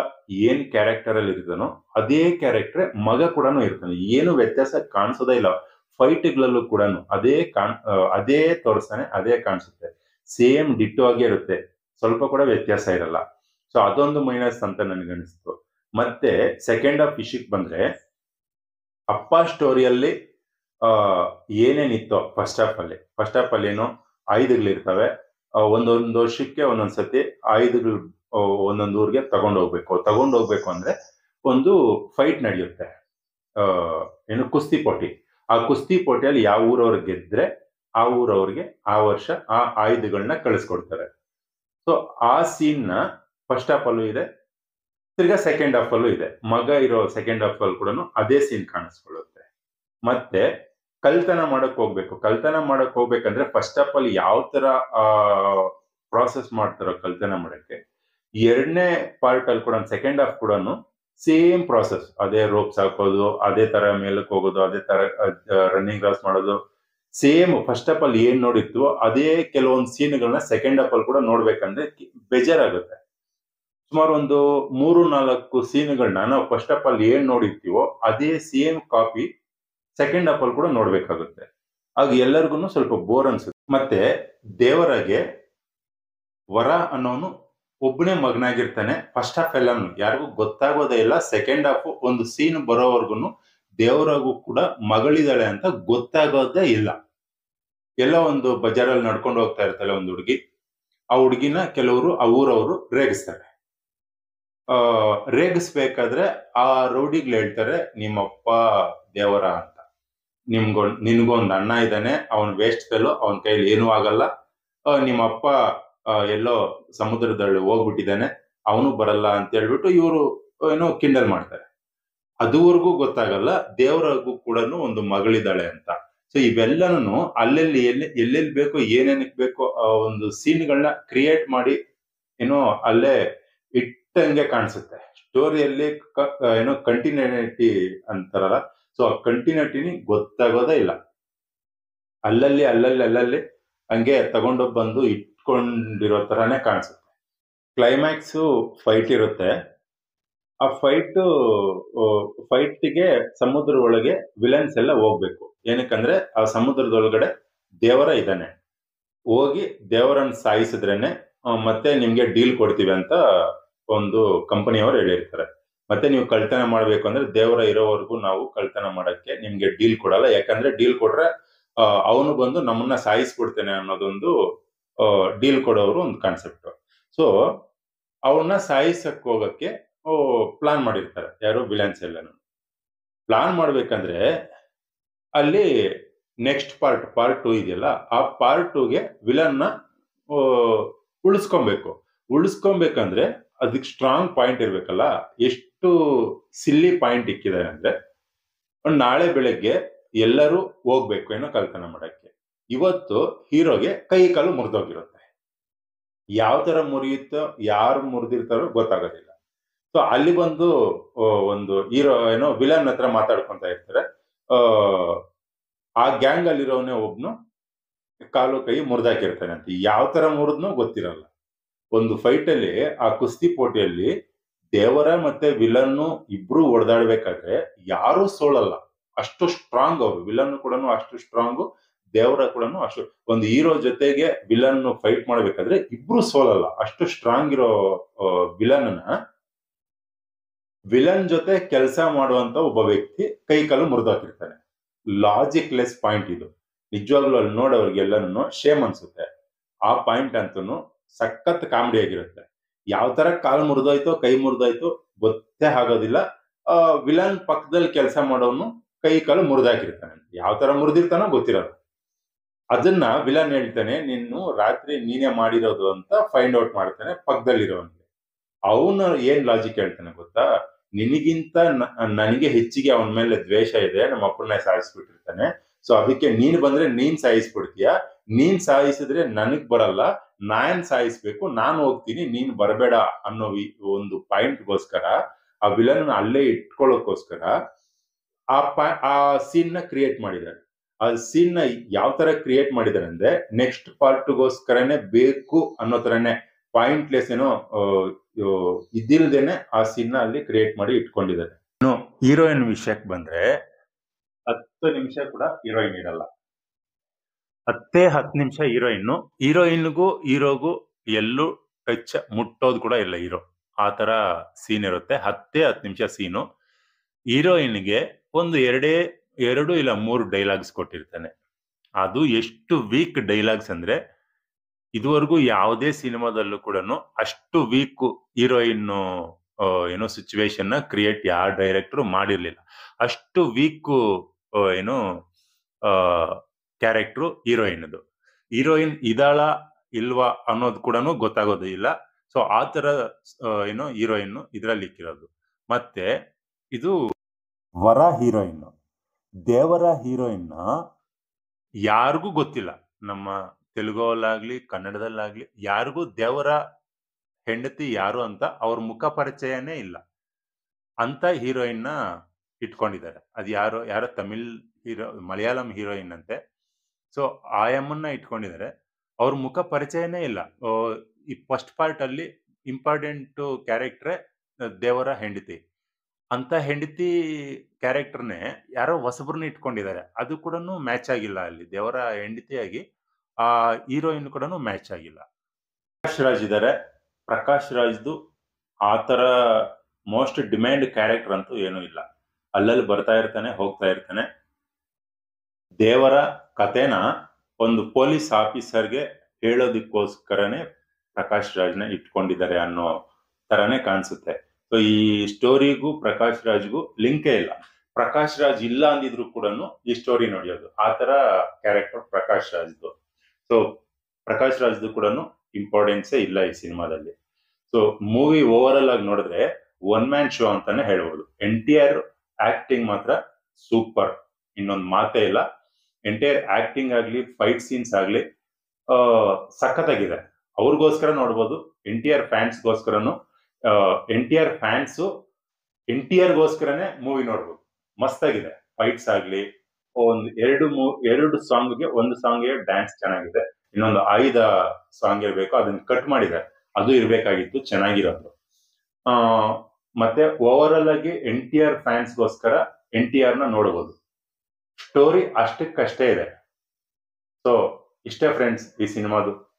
ಏನ್ ಕ್ಯಾರೆಕ್ಟರ್ ಅಲ್ಲಿ ಇರ್ತಾನೋ ಅದೇ ಕ್ಯಾರೆಕ್ಟರ್ ಮಗ ಕೂಡ ಇರ್ತಾನೆ. ಏನು ವ್ಯತ್ಯಾಸ ಕಾಣಿಸೋದೇ ಇಲ್ಲ. ಫೈಟ್ಗಳಲ್ಲೂ ಕೂಡ ಅದೇ ತೋರಿಸ್ತಾನೆ, ಅದೇ ಕಾಣಿಸುತ್ತೆ. ಸೇಮ್ ಡಿಟ್ಟೋ ಆಗೇ ಇರುತ್ತೆ, ಸ್ವಲ್ಪ ಕೂಡ ವ್ಯತ್ಯಾಸ ಇರಲ್ಲ. ಸೊ ಅದೊಂದು ಮೈನಸ್ ಅಂತ ನನಗನ್ನಿಸ್ತು. ಮತ್ತೆ ಸೆಕೆಂಡ್ ಹಾಫ್ ವಿಷಯಕ್ಕೆ ಬಂದ್ರೆ ಅಪ್ಪ ಸ್ಟೋರಿಯಲ್ಲಿ ಏನೇನಿತ್ತೋ ಫಸ್ಟ್ ಹಾಫ್ ಅಲ್ಲಿ ಏನೋ ಆಯುಧಗಳಿರ್ತವೆ. ಒಂದೊಂದು ವರ್ಷಕ್ಕೆ ಒಂದೊಂದ್ಸತಿ ಆಯುಧಗಳು ಒಂದೊಂದು ಊರಿಗೆ ತಗೊಂಡೋಗ್ಬೇಕು ಅಂದ್ರೆ ಒಂದು ಫೈಟ್ ನಡೆಯುತ್ತೆ. ಏನು ಕುಸ್ತಿ ಪೋಟಿ. ಆ ಕುಸ್ತಿ ಪೋಟಿಯಲ್ಲಿ ಯಾವ ಊರವ್ರು ಗೆದ್ರೆ ಆ ಊರವ್ರಿಗೆ ಆ ವರ್ಷ ಆ ಆಯುಧಗಳನ್ನ ಕಳಿಸ್ಕೊಡ್ತಾರೆ. ಸೊ ಆ ಸೀನ್ ನ ಫಸ್ಟ್ ಹಾಫ್ ಅಲ್ಲೂ ಇದೆ, ತಿರ್ಗಾ ಸೆಕೆಂಡ್ ಹಾಫ್ ಅಲ್ಲೂ ಇದೆ. ಮಗ ಇರೋ ಸೆಕೆಂಡ್ ಹಾಫ್ ಅಲ್ಲಿ ಕೂಡ ಅದೇ ಸೀನ್ ಕಾಣಿಸ್ಕೊಳ್ಳುತ್ತೆ. ಮತ್ತೆ ಕಳ್ತನ ಮಾಡಕ್ ಹೋಗ್ಬೇಕಂದ್ರೆ ಫಸ್ಟ್ ಹಾಫ್ ಅಲ್ಲಿ ಯಾವ ತರ ಪ್ರಾಸೆಸ್ ಮಾಡ್ತಾರೋ ಕಳ್ತನ ಮಾಡಕ್ಕೆ, ಎರಡನೇ ಪಾರ್ಟ್ ಅಲ್ಲಿ ಕೂಡ ಸೆಕೆಂಡ್ ಹಾಫ್ ಕೂಡ ಸೇಮ್ ಪ್ರಾಸೆಸ್. ಅದೇ ರೋಪ್ಸ್ ಹಾಕೋದು, ಅದೇ ತರ ಮೇಲಕ್ಕೆ ಹೋಗೋದು, ಅದೇ ತರ ರನ್ನಿಂಗ್ ರಾಸ್ ಮಾಡೋದು, ಸೇಮ್ ಫಸ್ಟ್ ಹಾಫ್ ಅಲ್ಲಿ ಏನ್ ನೋಡಿರ್ತೀವೋ ಅದೇ ಕೆಲವೊಂದು ಸೀನ್ಗಳನ್ನ ಸೆಕೆಂಡ್ ಹಾಫ್ ಅಲ್ಲಿ ಕೂಡ ನೋಡ್ಬೇಕಂದ್ರೆ ಬೇಜಾರಾಗುತ್ತೆ. ಸುಮಾರು ಒಂದು 3-4 ಸೀನ್ಗಳನ್ನ ನಾವು ಫಸ್ಟ್ ಹಾಫ್ ಅಲ್ಲಿ ಏನ್ ನೋಡಿರ್ತೀವೋ ಅದೇ ಸೇಮ್ ಕಾಪಿ ಸೆಕೆಂಡ್ ಹಾಫ್ ಅಲ್ಲಿ ಕೂಡ ನೋಡ್ಬೇಕಾಗುತ್ತೆ. ಆಗ ಎಲ್ಲರಿಗೂ ಸ್ವಲ್ಪ ಬೋರ್ ಅನ್ಸುತ್ತೆ. ಮತ್ತೆ ದೇವರಾಗೆ ವರ ಅನ್ನೋನು ಒಬ್ಬನೇ ಮಗನಾಗಿರ್ತಾನೆ. ಫಸ್ಟ್ ಹಾಫ್ ಎಲ್ಲಾನು ಯಾರಿಗೂ ಗೊತ್ತಾಗೋದೇ ಇಲ್ಲ. ಸೆಕೆಂಡ್ ಹಾಫ್ ಒಂದು ಸೀನ್ ಬರೋವರೆಗೂ ದೇವರಾಗೂ ಕೂಡ ಮಗಳಿದಾಳೆ ಅಂತ ಗೊತ್ತಾಗೋದೇ ಇಲ್ಲ. ಎಲ್ಲ ಒಂದು ಬಜಾರಲ್ಲಿ ನಡ್ಕೊಂಡು ಹೋಗ್ತಾ ಇರ್ತಾಳೆ ಒಂದು ಹುಡುಗಿ. ಆ ಹುಡುಗಿನ ಕೆಲವರು ಆ ಊರವರು ರೇಗಿಸ್ತಾರೆ. ರೇಗಿಸ್ಬೇಕಾದ್ರೆ ಆ ರೌಡಿಗಳು ಹೇಳ್ತಾರೆ, ನಿಮ್ಮಪ್ಪ ದೇವರ ಅಂತ, ನಿನ್ಗೊಂದು ಅಣ್ಣ ಇದ್ದಾನೆ, ಅವನ್ ವೇಸ್ಟ್ ಫೆಲೋ, ಅವನ ಕೈಲಿ ಏನೂ ಆಗಲ್ಲ, ನಿಮ್ಮಪ್ಪ ಎಲ್ಲೋ ಸಮುದ್ರದಲ್ಲಿ ಹೋಗ್ಬಿಟ್ಟಿದ್ದಾನೆ, ಅವನು ಬರಲ್ಲ ಅಂತ ಹೇಳ್ಬಿಟ್ಟು ಇವರು ಏನೋ ಕಿಂಡಲ್ ಮಾಡ್ತಾರೆ. ಅದುವರೆಗೂ ಗೊತ್ತಾಗಲ್ಲ ದೇವರಿಗೂ ಕೂಡ ಒಂದು ಮಗಳಿದ್ದಾಳೆ ಅಂತ. ಸೊ ಇವೆಲ್ಲನೂ ಎಲ್ಲೆಲ್ಲಿ ಬೇಕೋ ಏನೇನಕ್ಕೆ ಬೇಕೋ ಒಂದು ಸೀನ್ಗಳನ್ನ ಕ್ರಿಯೇಟ್ ಮಾಡಿ ಏನೋ ಅಲ್ಲೇ ಇಟ್ಟಂಗೆ ಕಾಣಿಸುತ್ತೆ. ಸ್ಟೋರಿಯಲ್ಲಿ ಏನೋ ಕಂಟಿನ್ಯೂಟಿ ಅಂತಾರಲ್ಲ, ಸೊ ಆ ಕಂಟಿನ್ಯೂಟಿನಿ ಗೊತ್ತಾಗೋದೇ ಇಲ್ಲ. ಅಲ್ಲಲ್ಲಿ ಹಂಗೆ ತಗೊಂಡೋಗಿ ಬಂದು ಇಟ್ಕೊಂಡಿರೋ ತರಾನೇ ಕಾಣಿಸುತ್ತೆ. ಕ್ಲೈಮ್ಯಾಕ್ಸ್ ಫೈಟ್ ಇರುತ್ತೆ. ಆ ಫೈಟ್ಗೆ ಸಮುದ್ರ ಒಳಗೆ ವಿಲನ್ಸ್ ಎಲ್ಲ ಹೋಗ್ಬೇಕು. ಏನಕ್ಕಂದ್ರೆ ಆ ಸಮುದ್ರದೊಳಗಡೆ ದೇವರ ಇದ್ದಾನೆ, ಹೋಗಿ ದೇವರನ್ನ ಸಾಯಿಸಿದ್ರೇನೆ ಮತ್ತೆ ನಿಮ್ಗೆ ಡೀಲ್ ಕೊಡ್ತೀವಿ ಅಂತ ಒಂದು ಕಂಪನಿಯವರು ಹೇಳಿರ್ತಾರೆ. ಮತ್ತೆ ನೀವು ಕಳ್ತನ ಮಾಡ್ಬೇಕು ಅಂದ್ರೆ ದೇವರ ಇರೋವರೆಗೂ ನಾವು ಕಳ್ತನ ಮಾಡಕ್ಕೆ ನಿಮ್ಗೆ ಡೀಲ್ ಕೊಡಲ್ಲ, ಯಾಕಂದ್ರೆ ಡೀಲ್ ಕೊಟ್ರೆ ಅವನು ಬಂದು ನಮ್ಮನ್ನ ಸಾಯಿಸ್ಬಿಡ್ತೇನೆ ಅನ್ನೋದೊಂದು ಡೀಲ್ ಕೊಡೋರು ಒಂದು ಕಾನ್ಸೆಪ್ಟ್. ಸೊ ಅವನ್ನ ಸಾಯಿಸಕ್ ಹೋಗಕ್ಕೆ ಪ್ಲಾನ್ ಮಾಡಿರ್ತಾರೆ ಯಾರು, ವಿಲನ್ಸ್ ಎಲ್ಲಾನು. ಪ್ಲಾನ್ ಮಾಡ್ಬೇಕಂದ್ರೆ ಅಲ್ಲಿ ನೆಕ್ಸ್ಟ್ ಪಾರ್ಟ್ 2 ಇದೆಯಲ್ಲ, ಆ ಪಾರ್ಟ್ 2ಗೆ ವಿಲನ್ ನ ಉಳಿಸ್ಕೊಬೇಕಂದ್ರೆ ಅದಕ್ಕೆ ಸ್ಟ್ರಾಂಗ್ ಪಾಯಿಂಟ್ ಇರ್ಬೇಕಲ್ಲ. ಎಷ್ಟು ಸಿಲ್ಲಿ ಪಾಯಿಂಟ್ ಇಕ್ಕಿದ್ದಾರೆ ಅಂದ್ರೆ, ನಾಳೆ ಬೆಳಗ್ಗೆ ಎಲ್ಲರೂ ಹೋಗ್ಬೇಕು ಏನೋ ಕಳ್ತನ ಮಾಡಕ್ಕೆ. ಇವತ್ತು ಹೀರೋಗೆ ಕೈ ಕಾಲು ಮುರಿದೋಗಿರುತ್ತೆ. ಯಾವ ತರ ಮುರಿಯುತ್ತೋ, ಯಾರು ಮುರಿದಿರ್ತಾರೋ ಗೊತ್ತಾಗೋದಿಲ್ಲ. ಸೊ ಅಲ್ಲಿ ಬಂದು ಒಂದು ಹೀರೋ ಏನೋ ವಿಲನ್ ಹತ್ರ ಮಾತಾಡ್ಕೊಂತ ಇರ್ತಾರೆ. ಆ ಗ್ಯಾಂಗ್ ಅಲ್ಲಿರೋನೇ ಒಬ್ನು ಕಾಲು ಕೈ ಮುರಿದಾಕಿರ್ತಾನೆ ಅಂತ. ಯಾವ ತರ ಮುರಿದ್ನೋ ಗೊತ್ತಿರಲ್ಲ. ಒಂದು ಫೈಟ್ ಅಲ್ಲಿ, ಆ ಕುಸ್ತಿ ಪೋಟಿಯಲ್ಲಿ ದೇವರ ಮತ್ತೆ ವಿಲನ್ ಇಬ್ರು ಹೊಡೆದಾಡ್ಬೇಕಾದ್ರೆ ಯಾರು ಸೋಳಲ್ಲ, ಅಷ್ಟು ಸ್ಟ್ರಾಂಗ್ ಅವರು. ವಿಲನ್ ಕೂಡ ಅಷ್ಟು ಸ್ಟ್ರಾಂಗ್, ದೇವರ ಕೂಡ ಅಷ್ಟು. ಒಂದು ಹೀರೋ ಜೊತೆಗೆ ವಿಲನ್ ಫೈಟ್ ಮಾಡ್ಬೇಕಾದ್ರೆ ಇಬ್ರು ಸೋಲಲ್ಲ, ಅಷ್ಟು ಸ್ಟ್ರಾಂಗ್ ಇರೋ ವಿಲನ್ ಜೊತೆ ಕೆಲಸ ಮಾಡುವಂತ ಒಬ್ಬ ವ್ಯಕ್ತಿ ಕೈ ಕಾಲು ಮುರಿದಾಕಿರ್ತಾನೆ. ಲಾಜಿಕ್ ಲೆಸ್ ಪಾಯಿಂಟ್ ಇದು. ನಿಜವಾಗ್ಲೂ ಅಲ್ಲಿ ನೋಡೋರ್ಗೆಲ್ಲನೂ ಶೇಮ್ ಅನ್ಸುತ್ತೆ. ಆ ಪಾಯಿಂಟ್ ಅಂತೂ ಸಖತ್ ಕಾಮಿಡಿ ಆಗಿರುತ್ತೆ. ಯಾವ ತರ ಕಾಲು ಮುರಿದೋಯ್ತೋ ಕೈ ಮುರಿದೋಯ್ತೋ ಗೊತ್ತೇ ಆಗೋದಿಲ್ಲ. ವಿಲನ್ ಪಕ್ಕದಲ್ಲಿ ಕೆಲಸ ಮಾಡೋನು ಕೈ ಕಾಲು ಮುರಿದಾಕಿರ್ತಾನೆ, ಯಾವ ತರ ಮುರಿದಿರ್ತಾನೋ ಗೊತ್ತಿರಲ್ಲ. ಅದನ್ನ ವಿಲನ್ ಹೇಳ್ತಾನೆ, ನೀನು ರಾತ್ರಿ ನೀನೇ ಮಾಡಿರೋದು ಅಂತ ಫೈಂಡ್ ಔಟ್ ಮಾಡ್ತಾನೆ ಪಕ್ಕದಲ್ಲಿರೋನ್ಗೆ. ಅವನು ಏನ್ ಲಾಜಿಕ್ ಹೇಳ್ತಾನೆ ಗೊತ್ತಾ, ನಿನಗಿಂತ ನನಗೆ ಹೆಚ್ಚಿಗೆ ಅವನ ಮೇಲೆ ದ್ವೇಷ ಇದೆ, ನಮ್ಮ ಅಪ್ಪನ್ನ ಸಾಯಿಸ್ಬಿಟ್ಟಿರ್ತಾನೆ. ಸೊ ಅದಕ್ಕೆ ನೀನ್ ಬಂದ್ರೆ ನೀನ್ ಸಾಯಿಸ್ಬಿಡ್ತೀಯ, ನೀನ್ ಸಾಯಿಸಿದ್ರೆ ನನಗ್ ಬರಲ್ಲ, ನಾನ್ ಸಾಯಿಸ್ಬೇಕು, ನಾನು ಹೋಗ್ತೀನಿ, ನೀನ್ ಬರಬೇಡ ಅನ್ನೋ ಒಂದು ಪಾಯಿಂಟ್ಗೋಸ್ಕರ, ಆ ವಿಲನ್ ಅಲ್ಲೇ ಇಟ್ಕೊಳ್ಳೋಕೋಸ್ಕರ ಆ ಸೀನ್ ನ ಕ್ರಿಯೇಟ್ ಮಾಡಿದ್ದಾರೆ. ಆ ಸೀನ್ ನ ಯಾವ ತರ ಕ್ರಿಯೇಟ್ ಮಾಡಿದ್ದಾರೆ ಅಂದ್ರೆ, ನೆಕ್ಸ್ಟ್ ಪಾರ್ಟ್ಗೋಸ್ಕರನೇ ಬೇಕು ಅನ್ನೋ ತರನೇ ಪಾಯಿಂಟ್ಲೆಸ್ ಏನೋ ಇದ್ದಿಲ್ದೇನೆ ಆ ಸೀನ್ ಅಲ್ಲಿ ಕ್ರಿಯೇಟ್ ಮಾಡಿ ಇಟ್ಕೊಂಡಿದ್ದಾರೆ. ಇನ್ನು ಹೀರೋಯಿನ್ ವಿಷಯಕ್ಕೆ ಬಂದ್ರೆ 10 ನಿಮಿಷ ಕೂಡ ಹೀರೋಯಿನ್ ಇರಲ್ಲ. 10 ನಿಮಿಷ ಹೀರೋಯಿನ್ಗೂ ಹೀರೋಗೂ ಎಲ್ಲೂ ಟಚ್ ಮುಟ್ಟೋದು ಕೂಡ ಇಲ್ಲ ಹೀರೋ. ಆ ತರ ಸೀನ್ ಇರುತ್ತೆ. 10 ನಿಮಿಷ ಸೀನು. ಹೀರೋಯಿನ್ಗೆ ಒಂದು 2 ಇಲ್ಲ 3 ಡೈಲಾಗ್ಸ್ ಕೊಟ್ಟಿರ್ತಾನೆ. ಅದು ಎಷ್ಟು ವೀಕ್ ಡೈಲಾಗ್ಸ್ ಅಂದ್ರೆ, ಇದುವರೆಗೂ ಯಾವುದೇ ಸಿನಿಮಾದಲ್ಲೂ ಕೂಡ ಅಷ್ಟು ವೀಕ್ ಹೀರೋಯಿನ್ ಏನೋ ಸಿಚುವೇಶನ್ ಕ್ರಿಯೇಟ್ ಯಾವ ಡೈರೆಕ್ಟರ್ ಮಾಡಿರ್ಲಿಲ್ಲ. ಅಷ್ಟು ವೀಕ್ ಏನು ಕ್ಯಾರೆಕ್ಟರ್ ಹೀರೋಯಿನ್ ಇದಾಳ ಇಲ್ವಾ ಅನ್ನೋದು ಕೂಡ ಗೊತ್ತಾಗೋದಿಲ್ಲ. ಸೊ ಆ ತರ ಏನೋ ಹೀರೋಯಿನ್ ಇದ್ರಲ್ಲಿ ಇಕ್ಕಿರೋದು. ಮತ್ತೆ ಇದು ವರ ಹೀರೋಯಿನ್, ದೇವರ ಹೀರೋಯಿನ್ ಯಾರಿಗೂ ಗೊತ್ತಿಲ್ಲ. ನಮ್ಮ ತೆಲುಗಲ್ಲಾಗ್ಲಿ ಕನ್ನಡದಲ್ಲಾಗ್ಲಿ ಯಾರಿಗೂ ದೇವರ ಹೆಂಡತಿ ಯಾರು ಅಂತ ಅವ್ರ ಮುಖ ಪರಿಚಯನೇ ಇಲ್ಲ ಅಂತ ಹೀರೋಯಿನ್ ನ ಇಟ್ಕೊಂಡಿದ್ದಾರೆ. ಅದು ಯಾರೋ ತಮಿಳ್ ಮಲಯಾಳಂ ಹೀರೋಯಿನ್ ಅಂತೆ. ಸೊ ಆಯಮ್ಮನ್ನ ಇಟ್ಕೊಂಡಿದ್ದಾರೆ, ಅವ್ರ ಮುಖ ಪರಿಚಯನೇ ಇಲ್ಲ. ಈ ಫಸ್ಟ್ ಪಾರ್ಟ್ ಅಲ್ಲಿ ಇಂಪಾರ್ಟೆಂಟ್ ಕ್ಯಾರೆಕ್ಟ್ರೆ ದೇವರ ಹೆಂಡತಿ. ಅಂತ ಹೆಂಡತಿ ಕ್ಯಾರೆಕ್ಟರ್ನೇ ಯಾರೋ ಹೊಸಬ್ರನ್ನ ಇಟ್ಕೊಂಡಿದ್ದಾರೆ. ಅದು ಕೂಡ ಮ್ಯಾಚ್ ಆಗಿಲ್ಲ. ಅಲ್ಲಿ ದೇವರ ಹೆಂಡತಿಯಾಗಿ ಆ ಹೀರೋಯಿನ್ ಕೂಡ ಮ್ಯಾಚ್ ಆಗಿಲ್ಲ. ಪ್ರಕಾಶ್ ರಾಜ್ ಇದ್ದಾರೆ. ಪ್ರಕಾಶ್ ರಾಜ್ದು ಆ ತರ ಮೋಸ್ಟ್ ಡಿಮ್ಯಾಂಡ್ ಕ್ಯಾರೆಕ್ಟರ್ ಅಂತೂ ಏನೂ ಇಲ್ಲ. ಅಲ್ಲಲ್ಲಿ ಬರ್ತಾ ಇರ್ತಾನೆ, ಹೋಗ್ತಾ ಇರ್ತಾನೆ. ದೇವರ ಕಥೆನ ಒಂದು ಪೊಲೀಸ್ ಆಫೀಸರ್ಗೆ ಹೇಳೋದಕ್ಕೋಸ್ಕರನೇ ಪ್ರಕಾಶ್ ರಾಜ್ನ ಇಟ್ಕೊಂಡಿದ್ದಾರೆ ಅನ್ನೋ ತರನೇ ಕಾಣಿಸುತ್ತೆ. ಸೊ ಈ ಸ್ಟೋರಿಗೂ ಪ್ರಕಾಶ್ ರಾಜ್ಗೂ ಲಿಂಕೇ ಇಲ್ಲ. ಪ್ರಕಾಶ್ ರಾಜ್ ಇಲ್ಲ ಅಂದಿದ್ರು ಕೂಡ ಈ ಸ್ಟೋರಿ ನೋಡಿಯೋದು. ಆ ತರ ಕ್ಯಾರೆಕ್ಟರ್ ಪ್ರಕಾಶ್ ರಾಜ್ದು. ಸೊ ಪ್ರಕಾಶ್ ರಾಜ್ದು ಕೂಡ ಇಂಪಾರ್ಟೆನ್ಸೇ ಇಲ್ಲ ಈ ಸಿನಿಮಾದಲ್ಲಿ. ಸೊ ಮೂವಿ ಓವರ್ ಆಗಿ ನೋಡಿದ್ರೆ ಒನ್ ಮ್ಯಾನ್ ಶೋ ಅಂತಾನೆ ಹೇಳ್ಬೋದು. NTR ಆಕ್ಟಿಂಗ್ ಮಾತ್ರ ಸೂಪರ್, ಇನ್ನೊಂದು ಮಾತೇ ಇಲ್ಲ. ಎಂಟೈರ್ ಆಕ್ಟಿಂಗ್ ಆಗ್ಲಿ, ಫೈಟ್ ಸೀನ್ಸ್ ಆಗ್ಲಿ ಸಖತ್ತಾಗಿದೆ. ಅವ್ರಿಗೋಸ್ಕರ ನೋಡ್ಬೋದು. NTR ಫ್ಯಾನ್ಸ್ಗೋಸ್ಕರನು, NTR ಫ್ಯಾನ್ಸು NTRಗೋಸ್ಕರನೇ ಮೂವಿ ನೋಡ್ಬೋದು. ಮಸ್ತಾಗಿದೆ. ಫೈಟ್ಸ್ ಆಗ್ಲಿ, ಒಂದು ಎರಡು ಸಾಂಗ್ಗೆ, ಒಂದು ಸಾಂಗ್ಗೆ ಡ್ಯಾನ್ಸ್ ಚೆನ್ನಾಗಿದೆ, ಇನ್ನೊಂದು 5 ಸಾಂಗ್ ಇರಬೇಕು, ಅದನ್ನ ಕಟ್ ಮಾಡಿದ್ದಾರೆ. ಅದು ಇರ್ಬೇಕಾಗಿತ್ತು, ಚೆನ್ನಾಗಿರೋದು. ಮತ್ತೆ ಓವರ್ ಆಲ್ ಆಗಿ NTR ಫ್ಯಾನ್ಸ್ಗೋಸ್ಕರ NTR ನ ನೋಡಬಹುದು. ಸ್ಟೋರಿ ಅಷ್ಟಕ್ಕಷ್ಟೇ ಇದೆ. ಸೊ ಇಷ್ಟೇ ಫ್ರೆಂಡ್ಸ್ ಈ ಸಿನಿಮಾದು.